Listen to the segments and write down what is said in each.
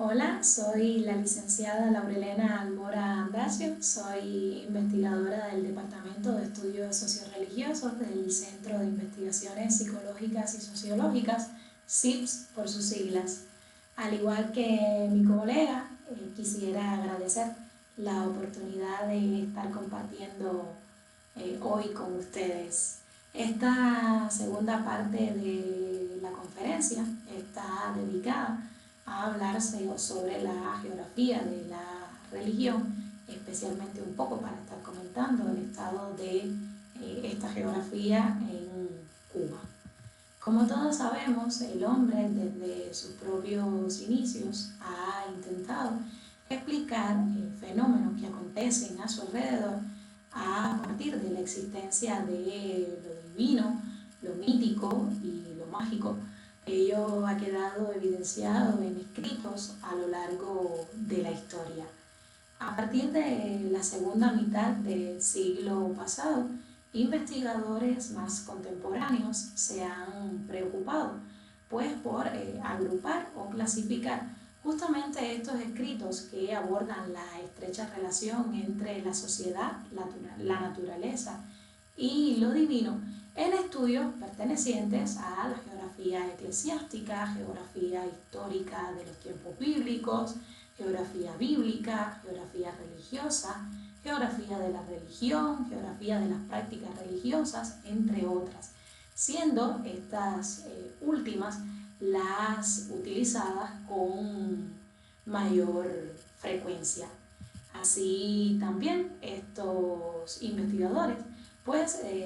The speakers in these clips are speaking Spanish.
Hola, soy la licenciada Laurelena Almora Andacio, soy investigadora del Departamento de Estudios Socioreligiosos del Centro de Investigaciones Psicológicas y Sociológicas, CIPS por sus siglas. Al igual que mi colega, quisiera agradecer la oportunidad de estar compartiendo hoy con ustedes. Esta segunda parte de la conferencia está dedicada a hablarse sobre la geografía de la religión, especialmente un poco para estar comentando el estado de esta geografía en Cuba. Como todos sabemos, el hombre desde sus propios inicios ha intentado explicar fenómenos que acontecen a su alrededor a partir de la existencia de lo divino, lo mítico y lo mágico. Ello ha quedado evidenciado en escritos a lo largo de la historia. A partir de la segunda mitad del siglo pasado, investigadores más contemporáneos se han preocupado pues, por agrupar o clasificar justamente estos escritos que abordan la estrecha relación entre la sociedad, la naturaleza y lo divino en estudios pertenecientes a la geografía eclesiástica, geografía histórica de los tiempos bíblicos, geografía bíblica, geografía religiosa, geografía de la religión, geografía de las prácticas religiosas, entre otras, siendo estas últimas las utilizadas con mayor frecuencia. Así también estos investigadores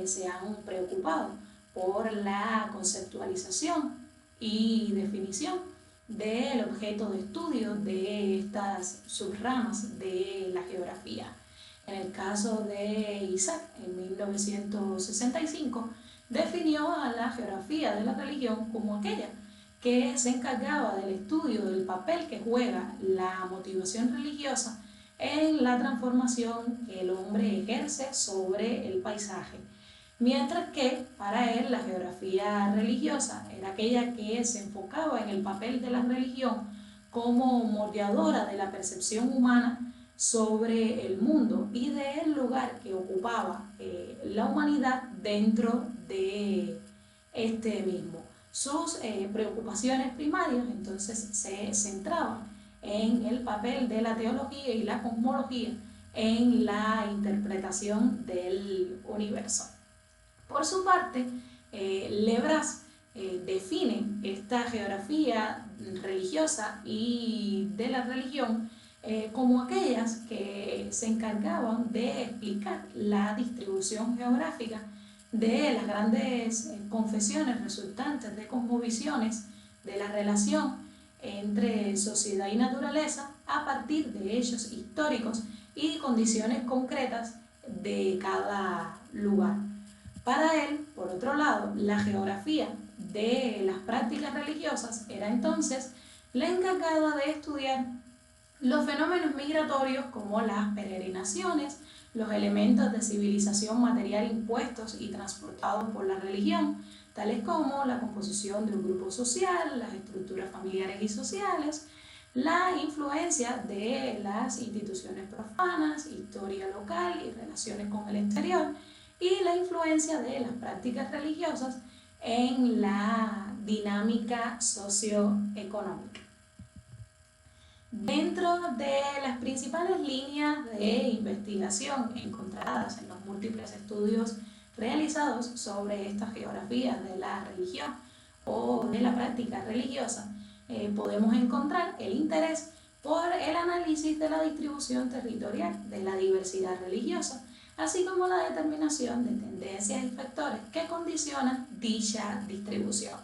se han preocupado por la conceptualización y definición del objeto de estudio de estas subramas de la geografía. En el caso de Isaac, en 1965, definió a la geografía de la religión como aquella que se encargaba del estudio del papel que juega la motivación religiosa en la transformación que el hombre ejerce sobre el paisaje, mientras que para él la geografía religiosa era aquella que se enfocaba en el papel de la religión como moldeadora de la percepción humana sobre el mundo y del lugar que ocupaba la humanidad dentro de este mismo. Sus preocupaciones primarias entonces se centraban en el papel de la teología y la cosmología en la interpretación del universo. Por su parte, Lebras define esta geografía religiosa y de la religión como aquellas que se encargaban de explicar la distribución geográfica de las grandes confesiones resultantes de cosmovisiones de la relación entre sociedad y naturaleza a partir de hechos históricos y condiciones concretas de cada lugar. Para él, por otro lado, la geografía de las prácticas religiosas era entonces la encargada de estudiar los fenómenos migratorios como las peregrinaciones, los elementos de civilización material impuestos y transportados por la religión, tales como la composición de un grupo social, las estructuras familiares y sociales, la influencia de las instituciones profanas, historia local y relaciones con el exterior, y la influencia de las prácticas religiosas en la dinámica socioeconómica. Dentro de las principales líneas de investigación encontradas en los múltiples estudios realizados sobre estas geografías de la religión o de la práctica religiosa, podemos encontrar el interés por el análisis de la distribución territorial de la diversidad religiosa, así como la determinación de tendencias y factores que condicionan dicha distribución.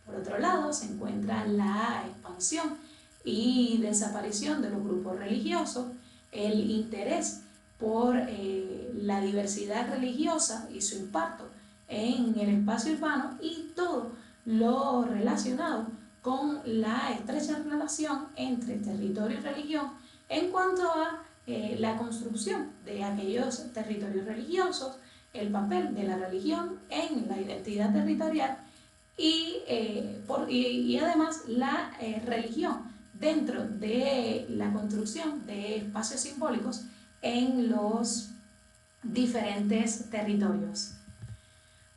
Por otro lado, se encuentra la expansión y desaparición de los grupos religiosos, el interés por la diversidad religiosa y su impacto en el espacio urbano y todo lo relacionado con la estrecha relación entre territorio y religión en cuanto a la construcción de aquellos territorios religiosos, el papel de la religión en la identidad territorial y además la religión dentro de la construcción de espacios simbólicos en los diferentes territorios.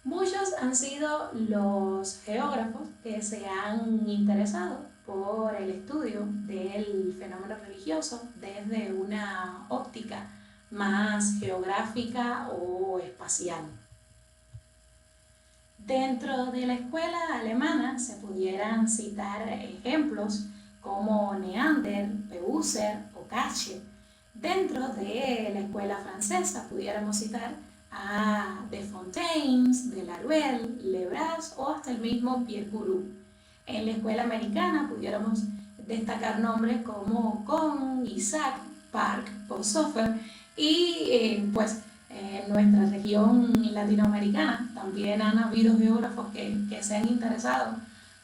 Muchos han sido los geógrafos que se han interesado por el estudio del fenómeno religioso desde una óptica más geográfica o espacial. Dentro de la escuela alemana se pudieran citar ejemplos como Neander, Peucer o Cache. Dentro de la escuela francesa pudiéramos citar a Desfontaines, Delaruelle, Lebras o hasta el mismo Pierre Boulou. En la escuela americana pudiéramos destacar nombres como Kohn, Isaac, Park o Sofer y en nuestra región latinoamericana también han habido geógrafos que se han interesado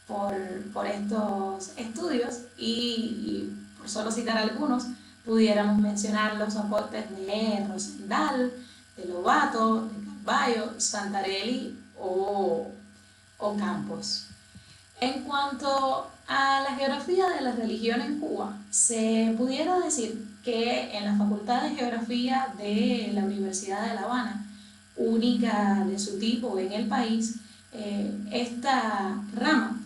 por estos estudios y por solo citar algunos, pudiéramos mencionar los aportes de Rosendahl, de Lobato, de Carballo, Santarelli o Campos. En cuanto a la geografía de la religión en Cuba, se pudiera decir que en la Facultad de Geografía de la Universidad de La Habana, única de su tipo en el país, esta rama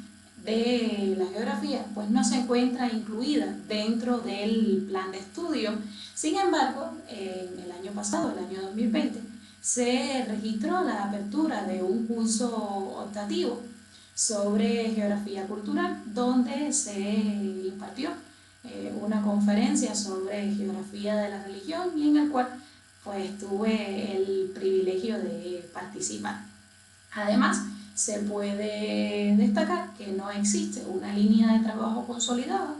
de la geografía pues no se encuentra incluida dentro del plan de estudio. Sin embargo, en el año pasado, el año 2020, se registró la apertura de un curso optativo sobre geografía cultural, donde se impartió una conferencia sobre geografía de la religión y en el cual pues tuve el privilegio de participar. Además, se puede destacar que no existe una línea de trabajo consolidada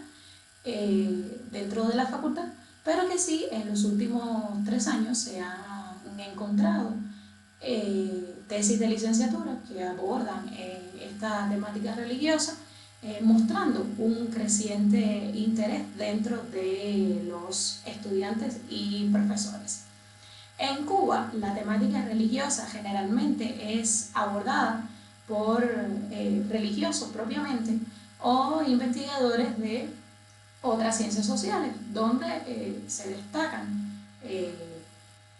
dentro de la facultad, pero que sí en los últimos 3 años se han encontrado tesis de licenciatura que abordan esta temática religiosa, mostrando un creciente interés dentro de los estudiantes y profesores. En Cuba, la temática religiosa generalmente es abordada por religiosos propiamente o investigadores de otras ciencias sociales, donde se destacan,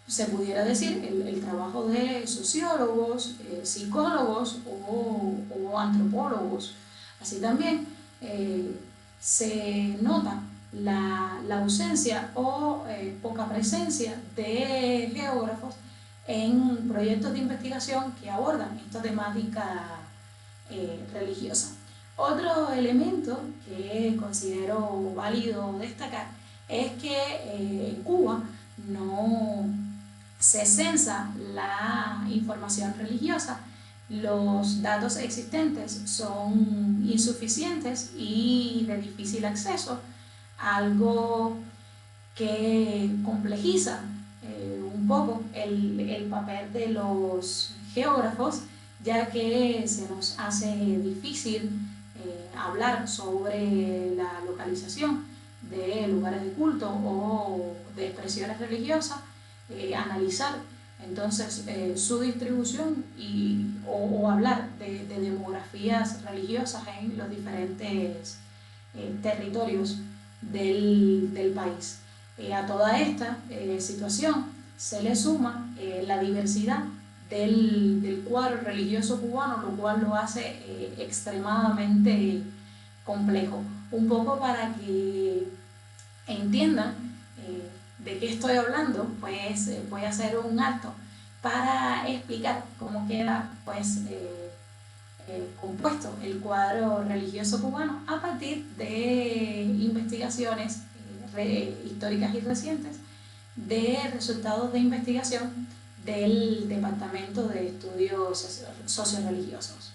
se pudiera decir, el trabajo de sociólogos, psicólogos o antropólogos. Así también se nota la ausencia o poca presencia de geógrafos en proyectos de investigación que abordan esta temática religiosa. Otro elemento que considero válido destacar es que en Cuba no se censa la información religiosa. Los datos existentes son insuficientes y de difícil acceso, algo que complejiza un poco el papel de los geógrafos, ya que se nos hace difícil hablar sobre la localización de lugares de culto o de expresiones religiosas, analizar entonces su distribución o hablar de demografías religiosas en los diferentes territorios del país. A toda esta situación se le suma la diversidad del cuadro religioso cubano, lo cual lo hace extremadamente complejo. Un poco para que entiendan de qué estoy hablando, pues voy a hacer un alto para explicar cómo queda compuesto el cuadro religioso cubano a partir de investigaciones históricas y recientes de resultados de investigación del Departamento de Estudios Socioreligiosos.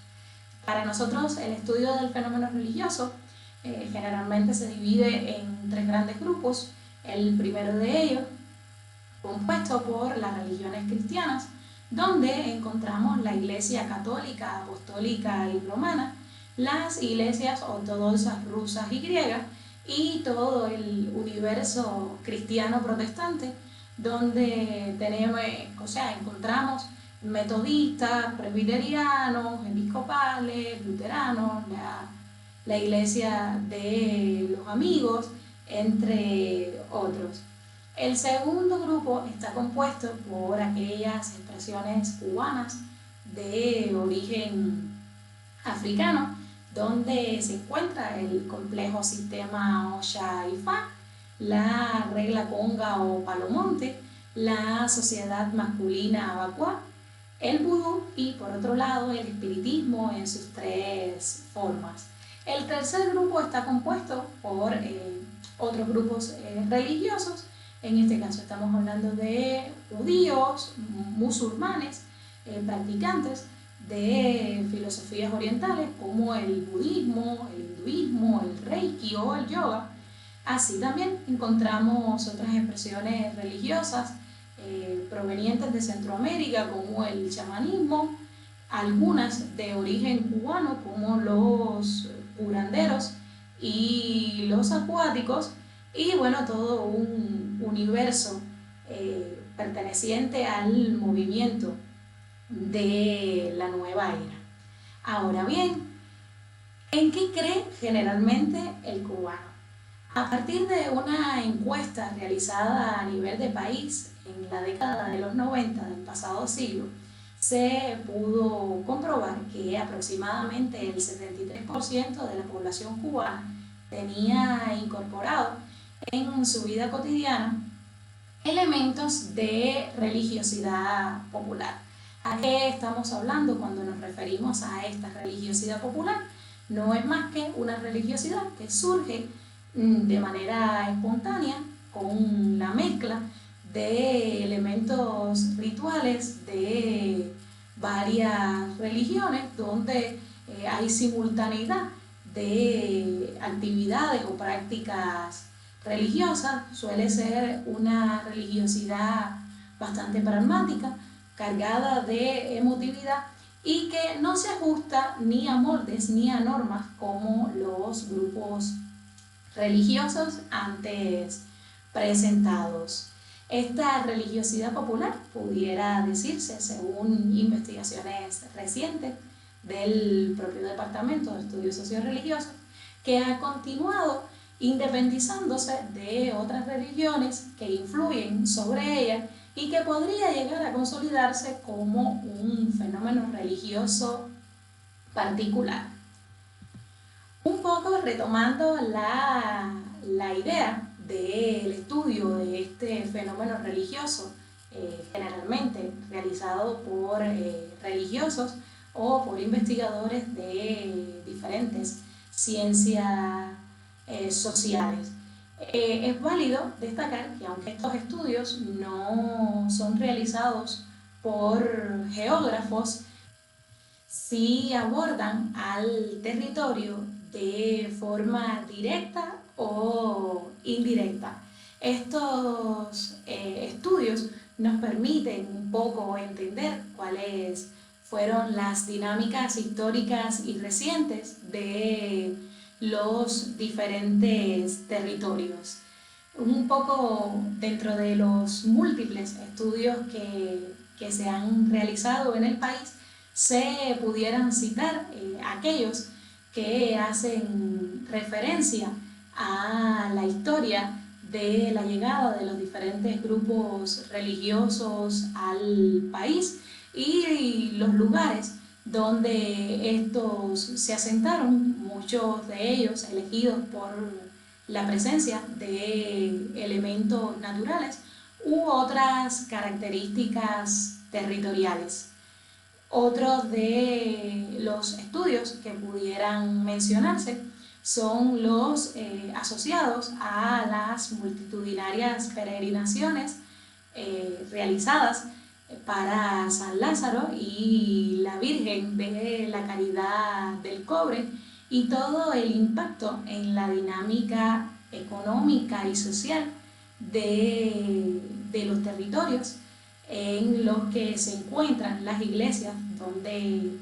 Para nosotros el estudio del fenómeno religioso generalmente se divide en 3 grandes grupos. El primero de ellos, compuesto por las religiones cristianas, donde encontramos la Iglesia católica, apostólica y romana, las iglesias ortodoxas rusas y griegas y todo el universo cristiano protestante, donde encontramos metodistas, presbiterianos, episcopales, luteranos, la iglesia de los amigos, entre otros. El segundo grupo está compuesto por aquellas expresiones cubanas de origen africano, donde se encuentra el complejo sistema Ocha y Fa, la regla conga o palomonte, la sociedad masculina abacuá, el vudú y por otro lado el espiritismo en sus tres formas. El tercer grupo está compuesto por otros grupos religiosos. En este caso estamos hablando de judíos, musulmanes, practicantes de filosofías orientales como el budismo, el hinduismo, el reiki o el yoga. Así también encontramos otras expresiones religiosas provenientes de Centroamérica como el chamanismo, algunas de origen cubano como los curanderos y los acuáticos, y bueno, todo un universo perteneciente al movimiento de la nueva era. Ahora bien, ¿en qué cree generalmente el cubano? A partir de una encuesta realizada a nivel de país en la década de los 90 del pasado siglo, se pudo comprobar que aproximadamente el 73% de la población cubana tenía incorporado en su vida cotidiana elementos de religiosidad popular. ¿A qué estamos hablando cuando nos referimos a esta religiosidad popular? No es más que una religiosidad que surge de manera espontánea con la mezcla de elementos rituales de varias religiones donde hay simultaneidad de actividades o prácticas religiosas. Suele ser una religiosidad bastante pragmática, cargada de emotividad y que no se ajusta ni a moldes ni a normas como los grupos religiosos antes presentados. Esta religiosidad popular pudiera decirse, según investigaciones recientes del propio Departamento de Estudios Socioreligiosos, que ha continuado independizándose de otras religiones que influyen sobre ella y que podría llegar a consolidarse como un fenómeno religioso particular. Un poco retomando la idea del estudio de este fenómeno religioso, generalmente realizado por religiosos o por investigadores de diferentes ciencias sociales. Es válido destacar que aunque estos estudios no son realizados por geógrafos, sí abordan al territorio de forma directa o indirecta. Estos estudios nos permiten un poco entender cuáles fueron las dinámicas históricas y recientes de los diferentes territorios. Un poco dentro de los múltiples estudios que se han realizado en el país, se pudieran citar aquellos que hacen referencia a la historia de la llegada de los diferentes grupos religiosos al país y los lugares donde estos se asentaron, muchos de ellos elegidos por la presencia de elementos naturales u otras características territoriales. Otros de los estudios que pudieran mencionarse son los asociados a las multitudinarias peregrinaciones realizadas para San Lázaro y la Virgen de la Caridad del Cobre y todo el impacto en la dinámica económica y social de los territorios en los que se encuentran las iglesias donde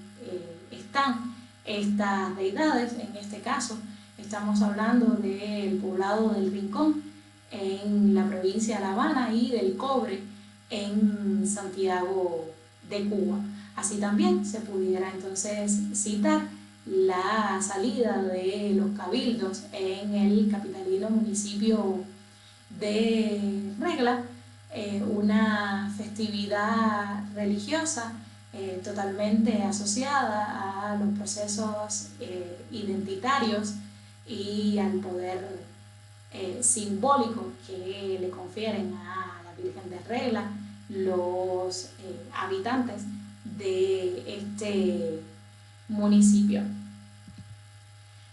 están estas deidades. En este caso estamos hablando del poblado del Rincón en la provincia de La Habana y del Cobre en Santiago de Cuba. Así también se pudiera entonces citar la salida de los cabildos en el capitalino municipio de Regla, una festividad religiosa totalmente asociada a los procesos identitarios y al poder simbólico que le confieren a la Virgen de Regla los habitantes de este municipio.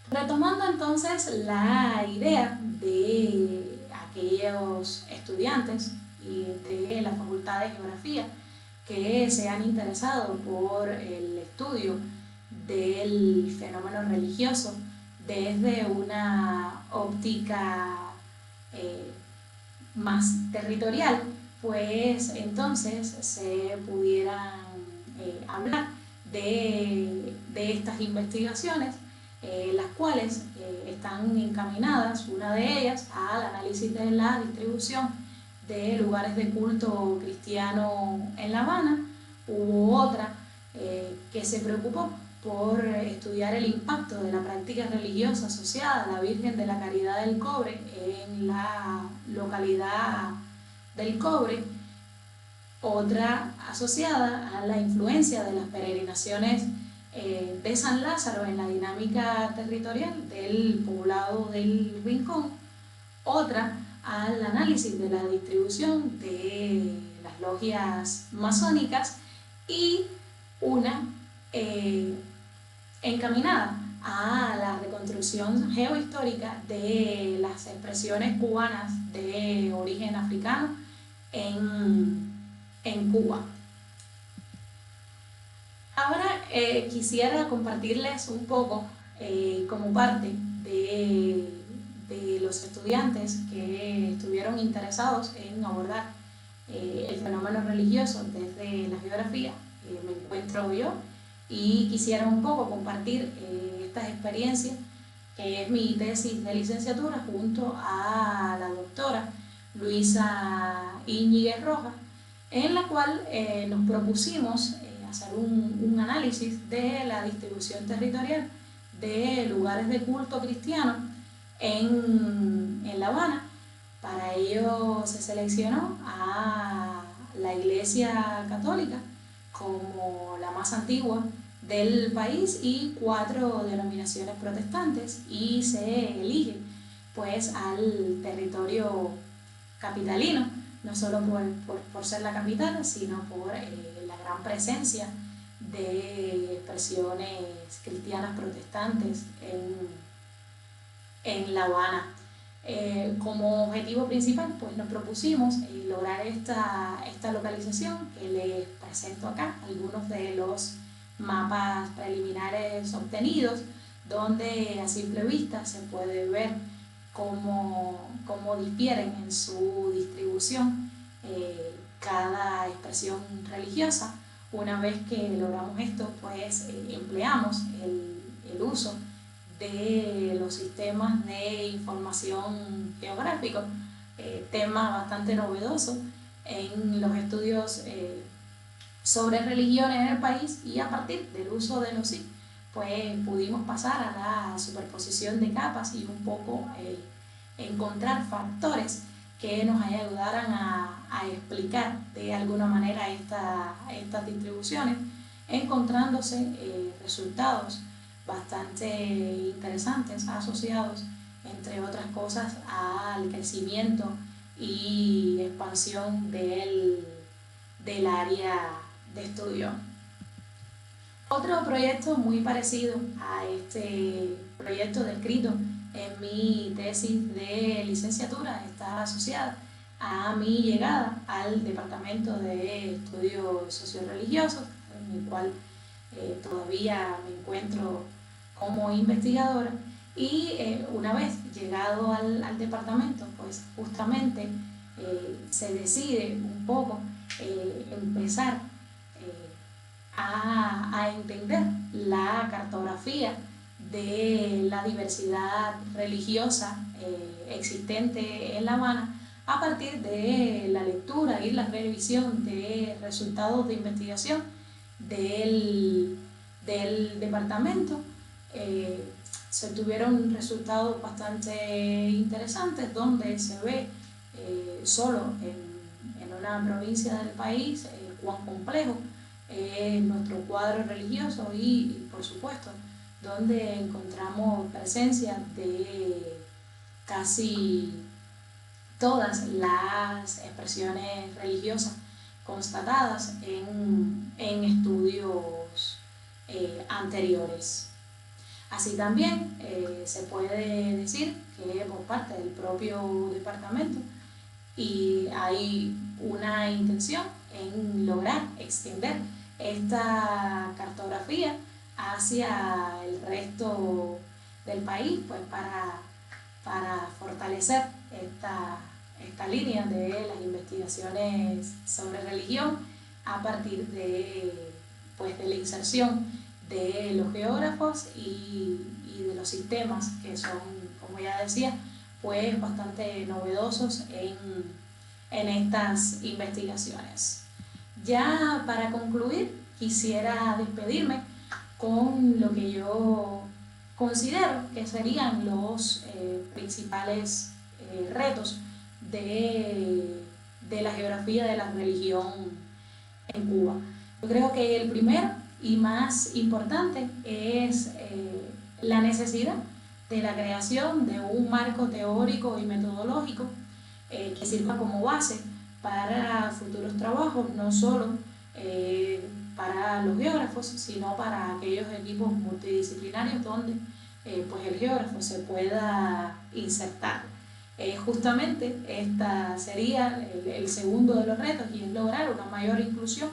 Retomando entonces la idea de aquellos estudiantes y de la Facultad de Geografía que se han interesado por el estudio del fenómeno religioso desde una óptica más territorial, pues entonces se pudieran hablar de estas investigaciones, las cuales están encaminadas, una de ellas, al análisis de la distribución de lugares de culto cristiano en La Habana, u otra que se preocupó por estudiar el impacto de la práctica religiosa asociada a la Virgen de la Caridad del Cobre en la localidad del Cobre, otra asociada a la influencia de las peregrinaciones de San Lázaro en la dinámica territorial del poblado del Rincón, otra al análisis de la distribución de las logias masónicas y una encaminada a la reconstrucción geohistórica de las expresiones cubanas de origen africano en Cuba. Ahora quisiera compartirles un poco como parte de los estudiantes que estuvieron interesados en abordar el fenómeno religioso desde la geografía, me encuentro yo, y quisiera un poco compartir estas experiencias, que es mi tesis de licenciatura, junto a la doctora Luisa Íñiguez Rojas, en la cual nos propusimos hacer un análisis de la distribución territorial de lugares de culto cristiano en La Habana. Para ello se seleccionó a la Iglesia Católica como la más antigua del país y 4 denominaciones protestantes, y se elige pues al territorio capitalino, no solo por ser la capital, sino por la gran presencia de expresiones cristianas protestantes en La Habana. Como objetivo principal, pues nos propusimos lograr esta localización, que les presento acá algunos de los mapas preliminares obtenidos, donde a simple vista se puede ver cómo difieren en su distribución cada expresión religiosa. Una vez que logramos esto, pues empleamos el uso de los sistemas de información geográfico, tema bastante novedoso en los estudios sobre religiones en el país, y a partir del uso de los SIG, pues pudimos pasar a la superposición de capas y un poco encontrar factores que nos ayudaran a explicar de alguna manera estas distribuciones, encontrándose resultados bastante interesantes asociados, entre otras cosas, al crecimiento y expansión del área de estudio. Otro proyecto muy parecido a este proyecto descrito en mi tesis de licenciatura está asociada a mi llegada al Departamento de Estudios Socioreligiosos, en el cual todavía me encuentro como investigadora, y una vez llegado al departamento, pues justamente se decide un poco empezar a entender la cartografía de la diversidad religiosa existente en La Habana a partir de la lectura y la revisión de resultados de investigación del departamento, se tuvieron resultados bastante interesantes donde se ve solo en una provincia del país cuán complejo es nuestro cuadro religioso y por supuesto donde encontramos presencia de casi todas las expresiones religiosas constatadas en estudios anteriores. Así también se puede decir que por parte del propio departamento y hay una intención en lograr extender esta cartografía hacia el resto del país, pues para fortalecer esta línea de las investigaciones sobre religión a partir pues, de la inserción de los geógrafos y de los sistemas que son, como ya decía, pues bastante novedosos en estas investigaciones. Ya para concluir, quisiera despedirme con lo que yo considero que serían los principales retos de la geografía de la religión en Cuba. Yo creo que el primero y más importante es la necesidad de la creación de un marco teórico y metodológico que sirva como base para futuros trabajos, no solo para los geógrafos, sino para aquellos equipos multidisciplinarios donde pues el geógrafo se pueda insertar. Justamente esta sería el segundo de los retos y es lograr una mayor inclusión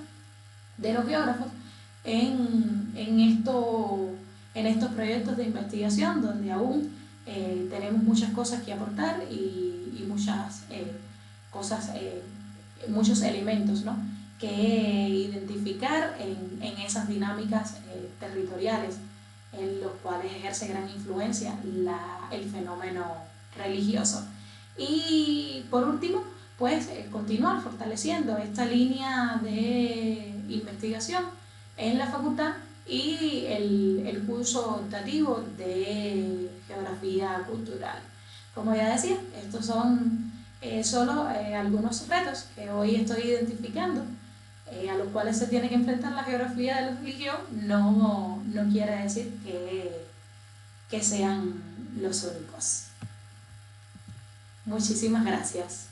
de los geógrafos en estos proyectos de investigación donde aún tenemos muchas cosas que aportar y muchas cosas, muchos elementos, ¿no?, que identificar en esas dinámicas territoriales en los cuales ejerce gran influencia el fenómeno religioso. Y por último, pues continuar fortaleciendo esta línea de investigación en la facultad y el curso optativo de geografía cultural. Como ya decía, estos son solo algunos retos que hoy estoy identificando, a los cuales se tiene que enfrentar la geografía de la religión. No quiere decir que sean los únicos. Muchísimas gracias.